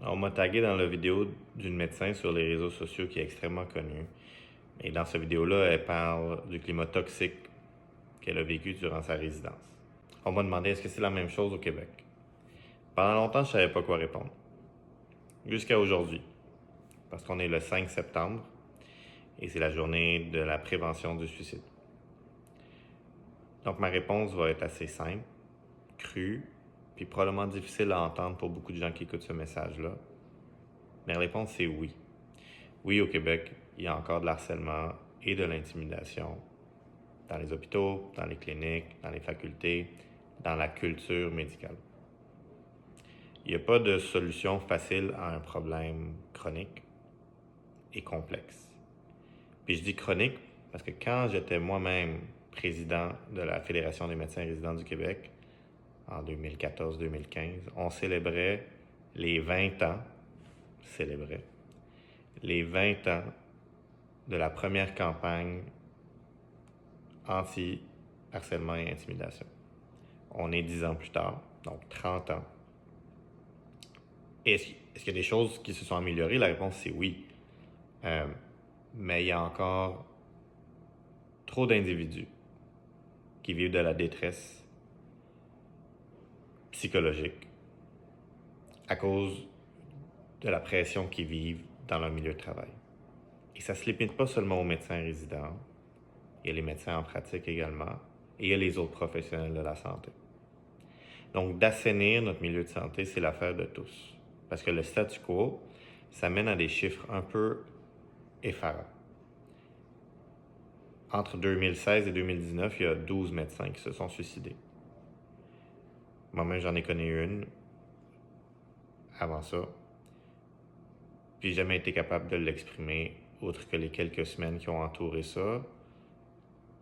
On m'a tagué dans la vidéo d'une médecin sur les réseaux sociaux qui est extrêmement connue. Et dans cette vidéo-là, elle parle du climat toxique qu'elle a vécu durant sa résidence. On m'a demandé est-ce que c'est la même chose au Québec. Pendant longtemps, je ne savais pas quoi répondre. Jusqu'à aujourd'hui. Parce qu'on est le 5 septembre et c'est la journée de la prévention du suicide. Donc ma réponse va être assez simple, crue, puis probablement difficile à entendre pour beaucoup de gens qui écoutent ce message-là. Mais la réponse, c'est oui. Oui, au Québec, il y a encore de l'harcèlement et de l'intimidation dans les hôpitaux, dans les cliniques, dans les facultés, dans la culture médicale. Il n'y a pas de solution facile à un problème chronique et complexe. Puis je dis chronique parce que quand j'étais moi-même président de la Fédération des médecins résidents du Québec, en 2014-2015, on célébrait les 20 ans, les 20 ans de la première campagne anti-harcèlement et intimidation. On est 10 ans plus tard, donc 30 ans. Est-ce qu'il y a des choses qui se sont améliorées? La réponse, c'est oui. Mais il y a encore trop d'individus qui vivent de la détresse psychologique à cause de la pression qu'ils vivent dans leur milieu de travail. Et ça ne se limite pas seulement aux médecins résidents, il y a les médecins en pratique également, et il y a les autres professionnels de la santé. Donc, d'assainir notre milieu de santé, c'est l'affaire de tous. Parce que le statu quo, ça mène à des chiffres un peu effarants. Entre 2016 et 2019, il y a 12 médecins qui se sont suicidés. Moi-même, j'en ai connu une avant ça. Puis, j'ai jamais été capable de l'exprimer, outre que les quelques semaines qui ont entouré ça.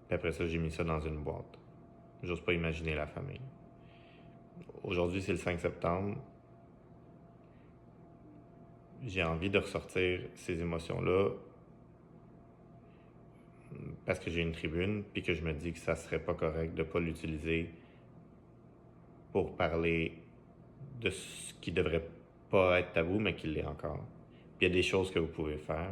Puis après ça, j'ai mis ça dans une boîte. J'ose pas imaginer la famille. Aujourd'hui, c'est le 5 septembre. J'ai envie de ressortir ces émotions-là parce que j'ai une tribune, puis que je me dis que ça serait pas correct de pas l'utiliser pour parler de ce qui devrait pas être tabou, mais qui l'est encore. Puis il y a des choses que vous pouvez faire.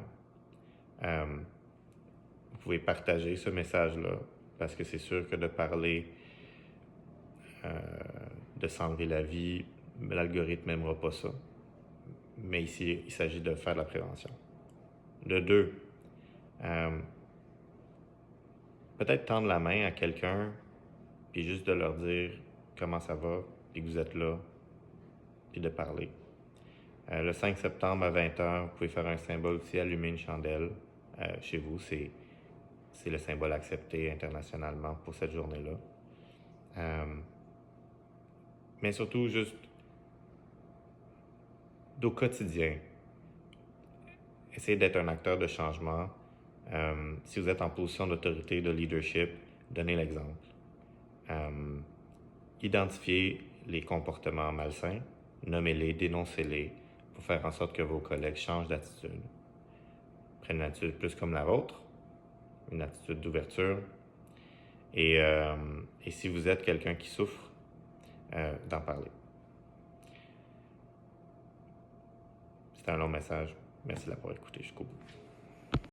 Vous pouvez partager ce message-là, parce que c'est sûr que de parler de s'enlever la vie, l'algorithme n'aimera pas ça. Mais ici, il s'agit de faire de la prévention. De deux, peut-être tendre la main à quelqu'un, puis juste de leur dire comment ça va, puis que vous êtes là, puis de parler. Le 5 septembre à 20h, vous pouvez faire un symbole aussi, allumer une chandelle chez vous. C'est le symbole accepté internationalement pour cette journée-là. Mais surtout, juste au quotidien, essayez d'être un acteur de changement. Si vous êtes en position d'autorité, de leadership, donnez l'exemple. Identifiez les comportements malsains, nommez-les, dénoncez-les pour faire en sorte que vos collègues changent d'attitude. Prennent une attitude plus comme la vôtre, une attitude d'ouverture. Et si vous êtes quelqu'un qui souffre, d'en parler. C'était un long message. Merci de l'avoir écouté jusqu'au bout.